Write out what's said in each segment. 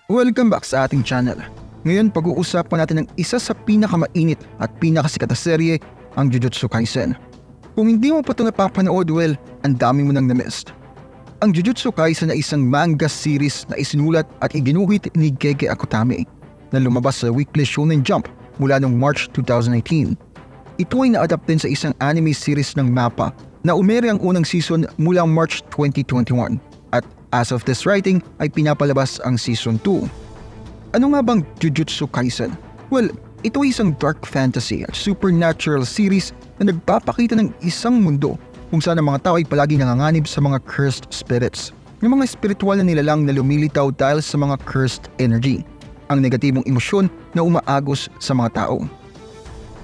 Welcome back sa ating channel. Ngayon pag-uusapan natin ang isa sa pinakamainit at pinakasikat na serye, ang Jujutsu Kaisen. Kung hindi mo pa ito napapanood, well, ang dami mo nang na-missed. Ang Jujutsu Kaisen ay isang manga series na isinulat at iginuhit ni Gege Akutami na lumabas sa Weekly Shonen Jump mula noong March 2018. Ito ay na-adapt din sa isang anime series ng MAPPA na umere ang unang season mula March 2021 at as of this writing ay pinapalabas ang season 2. Ano nga bang Jujutsu Kaisen? Well, ito ay isang dark fantasy at supernatural series na nagpapakita ng isang mundo kung saan ang mga tao ay palagi nanganganib sa mga cursed spirits. Yung mga espiritual na nilalang na lumilitaw dahil sa mga cursed energy, ang negatibong emosyon na umaagos sa mga tao.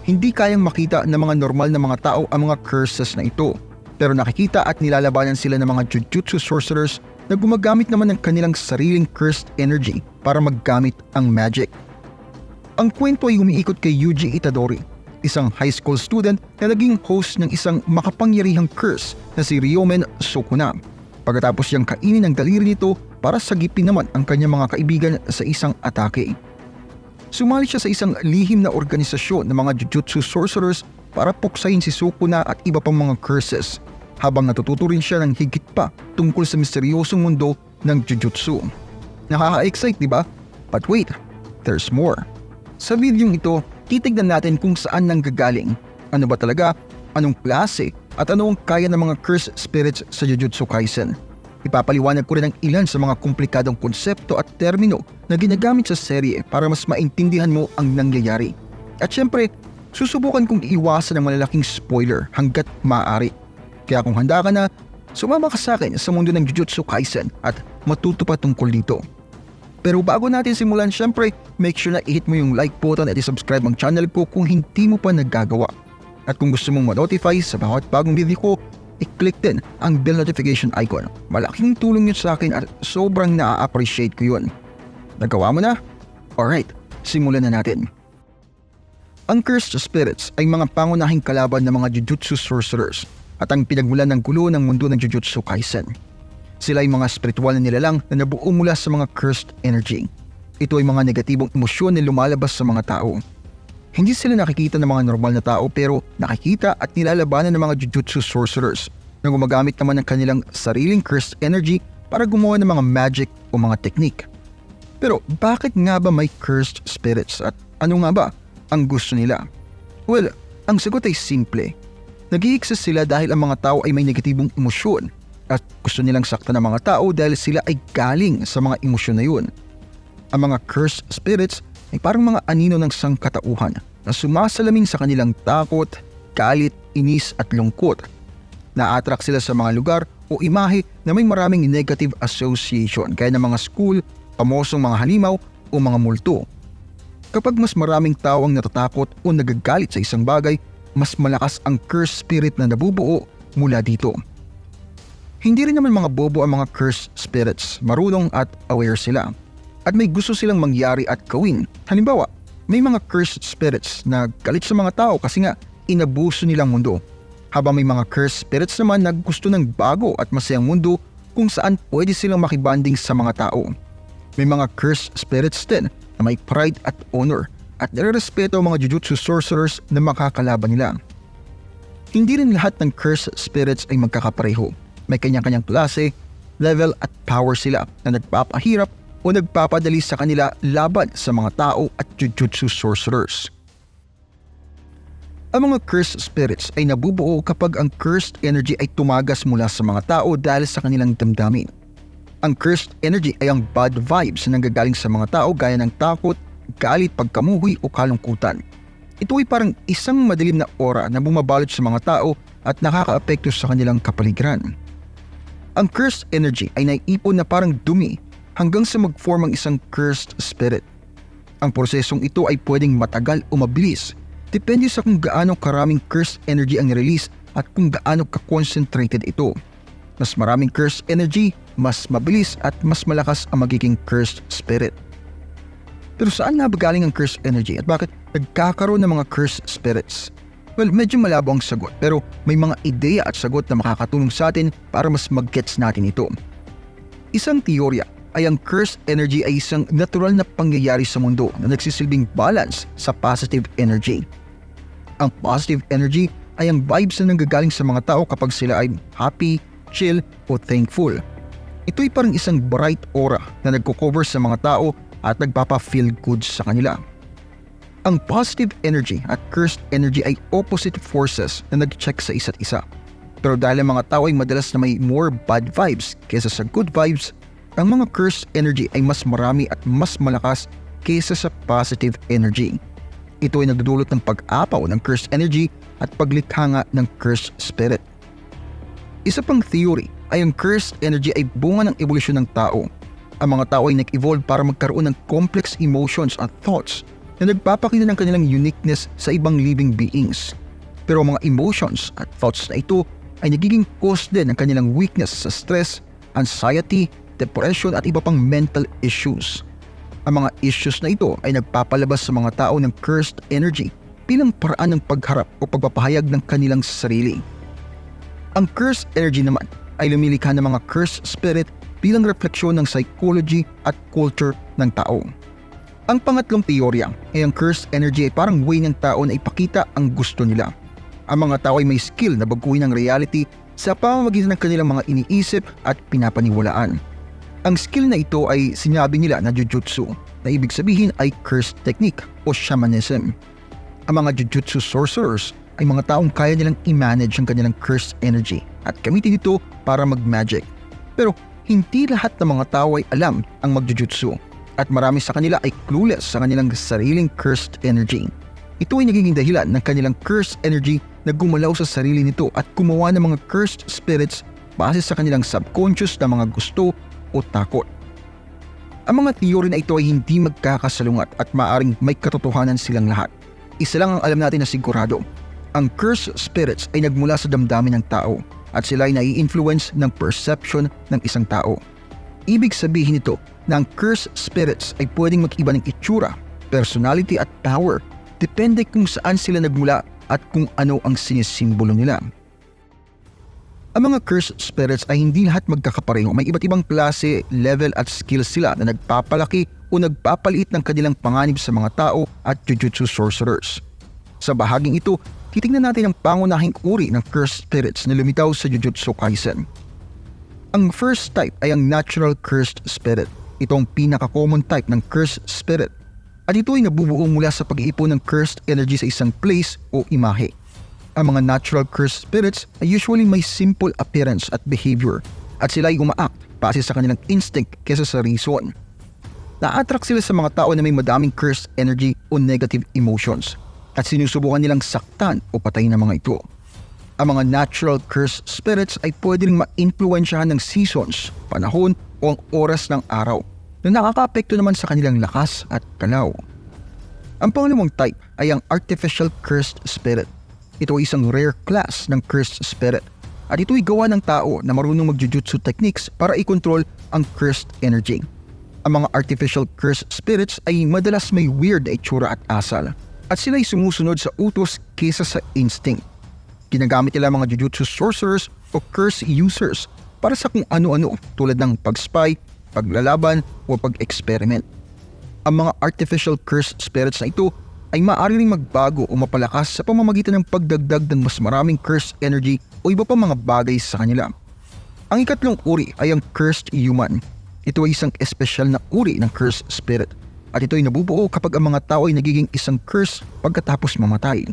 Hindi kayang makita ng mga normal na mga tao ang mga curses na ito, pero nakikita at nilalabanan sila ng mga Jujutsu sorcerers na gumagamit naman ng kanilang sariling cursed energy para maggamit ang magic. Ang kwento ay umiikot kay Yuji Itadori, isang high school student na naging host ng isang makapangyarihang curse na si Ryomen Sukuna. Pagkatapos niyang kainin ang daliri nito para sagipin naman ang kanyang mga kaibigan sa isang atake. Sumali siya sa isang lihim na organisasyon ng mga Jujutsu sorcerers para puksain si Sukuna at iba pang mga curses, habang natututo rin siya ng higit pa tungkol sa misteryosong mundo ng Jujutsu. Nakaka-excite, di ba? But wait, there's more. Sa videong ito, titignan natin kung saan nanggagaling, ano ba talaga, anong klase, at ano ang kaya ng mga cursed spirits sa Jujutsu Kaisen. Ipapaliwanag ko rin ang ilan sa mga komplikadong konsepto at termino na ginagamit sa serye para mas maintindihan mo ang nangyayari. At syempre, susubukan kong iwasan ang malalaking spoiler hanggat maaari. Kaya kung handa ka na, sumama ka sa akin sa mundo ng Jujutsu Kaisen at matuto pa tungkol dito. Pero bago natin simulan, syempre, make sure na i-hit mo yung like button at i-subscribe ang channel ko kung hindi mo pa nagagawa. At kung gusto mong ma-notify sa bawat bagong video ko, i-click din ang bell notification icon. Malaking tulong yun sa akin at sobrang na-appreciate ko yun. Nagawa mo na? Alright, simulan na natin. Ang cursed spirits ay mga pangunahing kalaban ng mga Jujutsu sorcerers at ang pinagmulan ng gulo ng mundo ng Jujutsu Kaisen. Sila ay mga spiritual na nilalang na nabuo mula sa mga cursed energy. Ito ay mga negatibong emosyon na lumalabas sa mga tao. Hindi sila nakikita ng mga normal na tao pero nakikita at nilalabanan ng mga Jujutsu sorcerers na gumagamit naman ng kanilang sariling cursed energy para gumawa ng mga magic o mga technique. Pero bakit nga ba may cursed spirits at ano nga ba ang gusto nila? Well, ang sagot ay simple. Nag-i-exist sila dahil ang mga tao ay may negatibong emosyon at gusto nilang saktan ng mga tao dahil sila ay galing sa mga emosyon na yun. Ang mga cursed spirits ay parang mga anino ng sangkatauhan na sumasalamin sa kanilang takot, galit, inis at lungkot. Na-attract sila sa mga lugar o imahe na may maraming negative association gaya ng mga school, pamosong mga halimaw o mga multo. Kapag mas maraming tao ang natatakot o nagagalit sa isang bagay, mas malakas ang cursed spirit na nabubuo mula dito. Hindi rin naman mga bobo ang mga cursed spirits, marunong at aware sila. At may gusto silang mangyari at gawin. Halimbawa, may mga cursed spirits na galit sa mga tao kasi nga inabuso nilang mundo. Habang may mga cursed spirits naman na gusto ng bago at masayang mundo kung saan pwede silang makibanding sa mga tao. May mga cursed spirits din na may pride at honor at nire-respeto ang mga Jujutsu sorcerers na makakalaban nila. Hindi rin lahat ng cursed spirits ay magkakapareho. May kanya-kanyang klase, level at power sila na nagpapahirap o nagpapadali sa kanila laban sa mga tao at Jujutsu sorcerers. Ang mga cursed spirits ay nabubuo kapag ang cursed energy ay tumagas mula sa mga tao dahil sa kanilang damdamin. Ang cursed energy ay ang bad vibes na nanggagaling sa mga tao gaya ng takot, galit, pagkamuhi o kalungkutan. Ito ay parang isang madilim na aura na bumabalot sa mga tao at nakakaapekto sa kanilang kapaligiran. Ang cursed energy ay naiipon na parang dumi hanggang sa mag-form ang isang cursed spirit. Ang prosesong ito ay pwedeng matagal o mabilis, depende sa kung gaano karaming cursed energy ang release at kung gaano ka-concentrated ito. Mas maraming cursed energy, mas mabilis at mas malakas ang magiging cursed spirit. Pero saan nga ba galing ang cursed energy at bakit nagkakaroon ng mga cursed spirits? Well, medyo malabo ang sagot pero may mga ideya at sagot na makakatulong sa atin para mas mag-gets natin ito. Isang teorya ay ang cursed energy ay isang natural na pangyayari sa mundo na nagsisilbing balance sa positive energy. Ang positive energy ay ang vibes na nanggagaling sa mga tao kapag sila ay happy, chill o thankful. Ito ay parang isang bright aura na nagko-cover sa mga tao at nagpapa-feel good sa kanila. Ang positive energy at cursed energy ay opposite forces na nag-check sa isa't isa. Pero dahil ang mga tao ay madalas na may more bad vibes kaysa sa good vibes, ang mga cursed energy ay mas marami at mas malakas kaysa sa positive energy. Ito ay nagdudulot ng pag-apaw ng cursed energy at paglikha nga ng cursed spirit. Isa pang theory ay ang cursed energy ay bunga ng evolusyon ng tao. Ang mga tao ay nag-evolve para magkaroon ng complex emotions at thoughts na nagpapakita ng kanilang uniqueness sa ibang living beings. Pero ang mga emotions at thoughts na ito ay nagiging cause din ng kanilang weakness sa stress, anxiety, depression at iba pang mental issues. Ang mga issues na ito ay nagpapalabas sa mga tao ng cursed energy bilang paraan ng pagharap o pagpapahayag ng kanilang sarili. Ang cursed energy naman ay lumilikha ng mga cursed spirit bilang refleksyon ng psychology at culture ng tao. Ang pangatlong teorya ay ang cursed energy ay parang way ng tao na ipakita ang gusto nila. Ang mga tao ay may skill na baguhin ang reality sa pamamagitan ng kanilang mga iniisip at pinapaniwalaan. Ang skill na ito ay sinabi nila na jujutsu, na ibig sabihin ay cursed technique o shamanism. Ang mga jujutsu sorcerers ay mga taong kaya nilang i-manage ang kanilang cursed energy at gamitin ito para mag-magic. Pero hindi lahat ng mga tao ay alam ang mag-jujutsu at marami sa kanila ay clueless sa kanilang sariling cursed energy. Ito ay nagiging dahilan ng kanilang cursed energy na gumalaw sa sarili nito at gumawa ng mga cursed spirits base sa kanilang subconscious na mga gusto o takot. Ang mga theory na ito ay hindi magkakasalungat at maaring may katotohanan silang lahat. Isa lang ang alam natin na sigurado. Ang cursed spirits ay nagmula sa damdamin ng tao at sila ay nai-influence ng perception ng isang tao. Ibig sabihin nito na ang cursed spirits ay pwedeng mag-iba ng itsura, personality at power depende kung saan sila nagmula at kung ano ang sinisimbolo nila. Ang mga cursed spirits ay hindi lahat magkakapareho. May iba't ibang klase, level at skills sila na nagpapalaki o nagpapaliit ng kanilang panganib sa mga tao at jujutsu sorcerers. Sa bahaging ito, titingnan natin ang pangunahing uri ng cursed spirits na lumitaw sa Jujutsu Kaisen. Ang first type ay ang natural cursed spirit. Ito ang pinaka-common type ng cursed spirit. At ito ay nabubuo mula sa pag-iipon ng cursed energy sa isang place o imahe. Ang mga natural cursed spirits ay usually may simple appearance at behavior at sila ay umaact base sa kanilang instinct kesa sa reason. Na-attract sila sa mga tao na may madaming cursed energy o negative emotions at sinusubukan nilang saktan o patayin ang mga ito. Ang mga natural cursed spirits ay pwede rin ma-influensyahan ng seasons, panahon o ang oras ng araw na nakaka-apekto naman sa kanilang lakas at kalaw. Ang pangalawang type ay ang artificial cursed spirit. Ito ay isang rare class ng cursed spirit at ito ay gawa ng tao na marunong mag-jujutsu techniques para i-control ang cursed energy. Ang mga artificial cursed spirits ay madalas may weird na itsura at asal at sila ay sumusunod sa utos kesa sa instinct. Ginagamit nila mga jujutsu sorcerers o curse users para sa kung ano-ano tulad ng pag-spy, paglalaban o pag-experiment. Ang mga artificial cursed spirits na ito ay maaari ring magbago o mapalakas sa pamamagitan ng pagdagdag ng mas maraming cursed energy o iba pa mga bagay sa kanila. Ang ikatlong uri ay ang cursed human. Ito ay isang espesyal na uri ng cursed spirit at ito ay nabubuo kapag ang mga tao ay nagiging isang curse pagkatapos mamatay.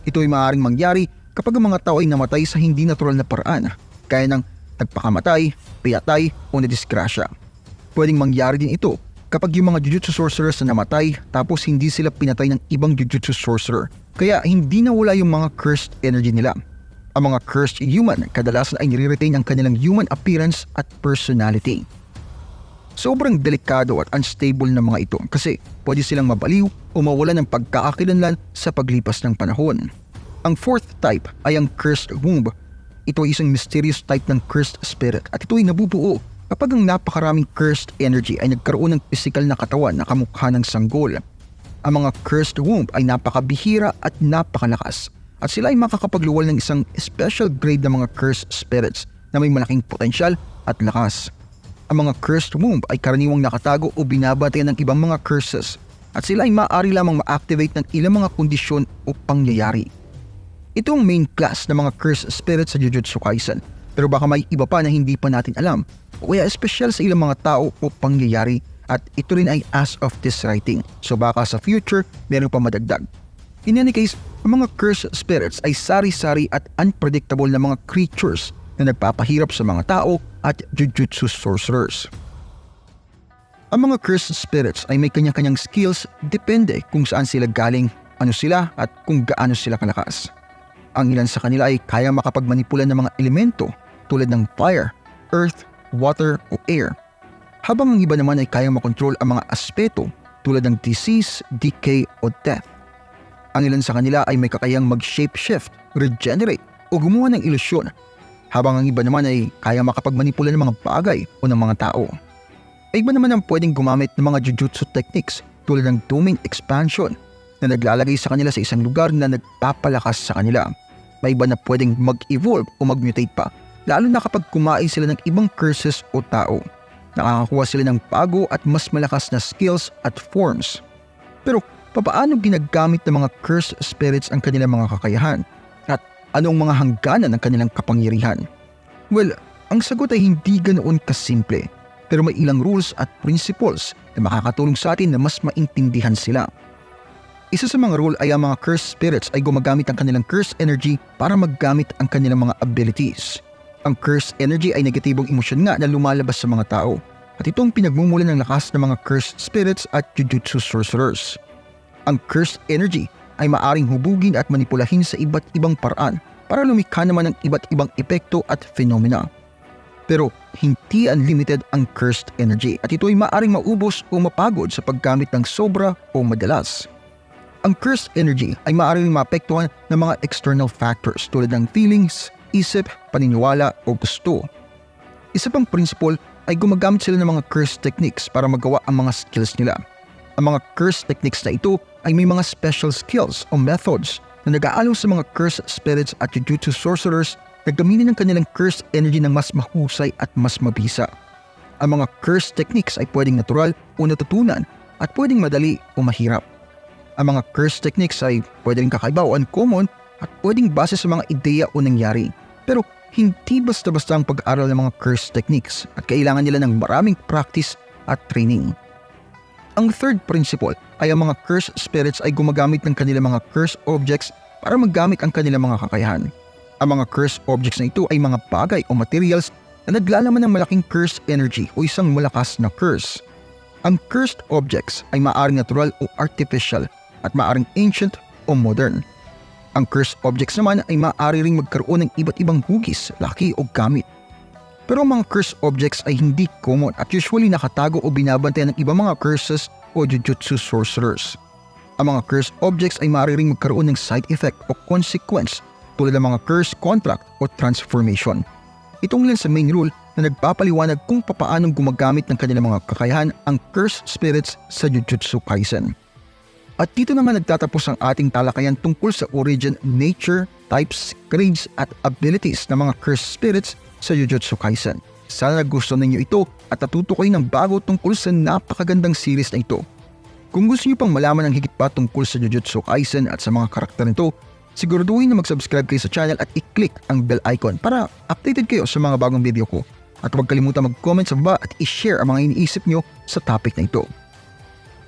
Ito ay maaaring mangyari kapag ang mga tao ay namatay sa hindi natural na paraan, kaya ng nagpakamatay, piyatay o nadisgrasya. Pwedeng mangyari din ito kapag yung mga jujutsu sorcerers na namatay tapos hindi sila pinatay ng ibang jujutsu sorcerer, kaya hindi nawala yung mga cursed energy nila. Ang mga cursed human kadalasan ay nire-retain ang kanilang human appearance at personality. Sobrang delikado at unstable na mga ito kasi pwede silang mabaliw o mawala ng pagkakakilanlan sa paglipas ng panahon. Ang fourth type ay ang cursed womb. Ito ay isang mysterious type ng cursed spirit at ito ay nabubuo kapag ang napakaraming cursed energy ay nagkaroon ng physical na katawan na kamukha ng sanggol. Ang mga cursed womb ay napakabihira at napakalakas at sila ay makakapagluwal ng isang special grade ng mga cursed spirits na may malaking potensyal at lakas. Ang mga cursed womb ay karaniwang nakatago o binabantayan ng ibang mga curses at sila ay maaari lamang ma-activate ng ilang mga kondisyon o pangyayari. Ito ang main class ng mga cursed spirits sa Jujutsu Kaisen, pero baka may iba pa na hindi pa natin alam o kaya espesyal sa ilang mga tao o pangyayari at ito rin ay as of this writing, so baka sa future meron pa madagdag. In any case, ang mga cursed spirits ay sari-sari at unpredictable na mga creatures na nagpapahirap sa mga tao at Jujutsu sorcerers. Ang mga cursed spirits ay may kanya-kanyang skills depende kung saan sila galing, ano sila at kung gaano sila kalakas. Ang ilan sa kanila ay kaya makapagmanipula ng mga elemento tulad ng fire, earth, water o air, habang ang iba naman ay kaya makontrol ang mga aspeto tulad ng disease, decay o death. Ang ilan sa kanila ay may kakayang mag-shapeshift, regenerate o gumawa ng ilusyon, habang ang iba naman ay kaya makapagmanipula ng mga bagay o ng mga tao. Ay iba naman ang pwedeng gumamit ng mga jujutsu techniques tulad ng domain expansion na naglalagay sa kanila sa isang lugar na nagpapalakas sa kanila. May iba na pwedeng mag-evolve o mag-mutate pa, lalo na kapag kumain sila ng ibang curses o tao. Nakakakuha sila ng bago at mas malakas na skills at forms. Pero papaano ginagamit ng mga cursed spirits ang kanilang mga kakayahan? At anong mga hangganan ng kanilang kapangyarihan? Well, ang sagot ay hindi ganoon kasimple, pero may ilang rules at principles na makakatulong sa atin na mas maintindihan sila. Isa sa mga rule ay ang mga cursed spirits ay gumagamit ang kanilang cursed energy para maggamit ang kanilang mga abilities. Ang cursed energy ay negatibong emosyon nga na lumalabas sa mga tao, at itong pinagmumulan ng lakas ng mga cursed spirits at Jujutsu sorcerers. Ang cursed energy ay maaring hubugin at manipulahin sa iba't ibang paraan para lumikha naman ng iba't ibang epekto at phenomena. Pero hindi unlimited ang cursed energy at ito ay maaring maubos o mapagod sa paggamit ng sobra o madalas. Ang cursed energy ay maaaring maapektuhan ng mga external factors tulad ng feelings, isip, paniniwala o gusto. Isa pang principle ay gumagamit sila ng mga cursed techniques para magawa ang mga skills nila. Ang mga cursed techniques na ito ay may mga special skills o methods na nag-aalok sa mga cursed spirits at Jujutsu sorcerers na gamitin ang kanilang cursed energy ng mas mahusay at mas mabisa. Ang mga cursed techniques ay pwedeng natural o natutunan at pwedeng madali o mahirap. Ang mga cursed techniques ay pwedeng kakaiba o uncommon at pwedeng base sa mga ideya o nangyari. Pero hindi basta-basta ang pag-aaral ng mga cursed techniques at kailangan nila ng maraming practice at training. Ang third principle ay ang mga cursed spirits ay gumagamit ng kanilang mga cursed objects para maggamit ang kanilang mga kakayahan. Ang mga cursed objects na ito ay mga bagay o materials na naglalaman ng malaking cursed energy o isang malakas na curse. Ang cursed objects ay maaaring natural o artificial at maaaring ancient o modern. Ang cursed objects naman ay maaari ring magkaroon ng iba't ibang hugis, laki o gamit. Pero ang mga cursed objects ay hindi common at usually nakatago o binabantayan ng ibang mga curses o Jujutsu sorcerers. Ang mga cursed objects ay maaari ring magkaroon ng side effect o consequence tulad ng mga cursed contract o transformation. Itong ilan sa main rule na nagpapaliwanag kung papaanong gumagamit ng kanilang mga kakayahan ang cursed spirits sa Jujutsu Kaisen. At dito naman nagtatapos ang ating talakayan tungkol sa origin, nature, types, grades at abilities ng mga cursed spirits sa Jujutsu Kaisen. Sana gusto ninyo ito at natuto kayo ng bago tungkol sa napakagandang series na ito. Kung gusto niyo pang malaman ang higit pa tungkol sa Jujutsu Kaisen at sa mga karakter nito, siguraduhin na mag-subscribe kayo sa channel at i-click ang bell icon para updated kayo sa mga bagong video ko. At huwag kalimutan mag-comment sa baba at i-share ang mga iniisip nyo sa topic na ito.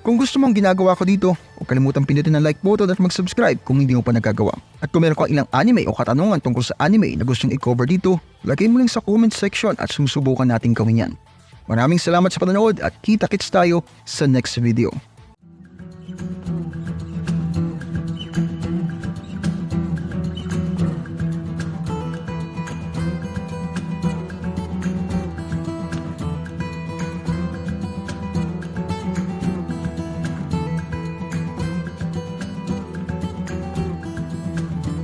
Kung gusto mong ginagawa ko dito, huwag kalimutan pindutin ang like button at mag-subscribe kung hindi mo pa nagagawa. At kung meron kang ilang anime o katanungan tungkol sa anime na gustong i-cover dito, lagay mo lang sa comment section at susubukan natin gawin yan. Maraming salamat sa panonood at kita-kits tayo sa next video.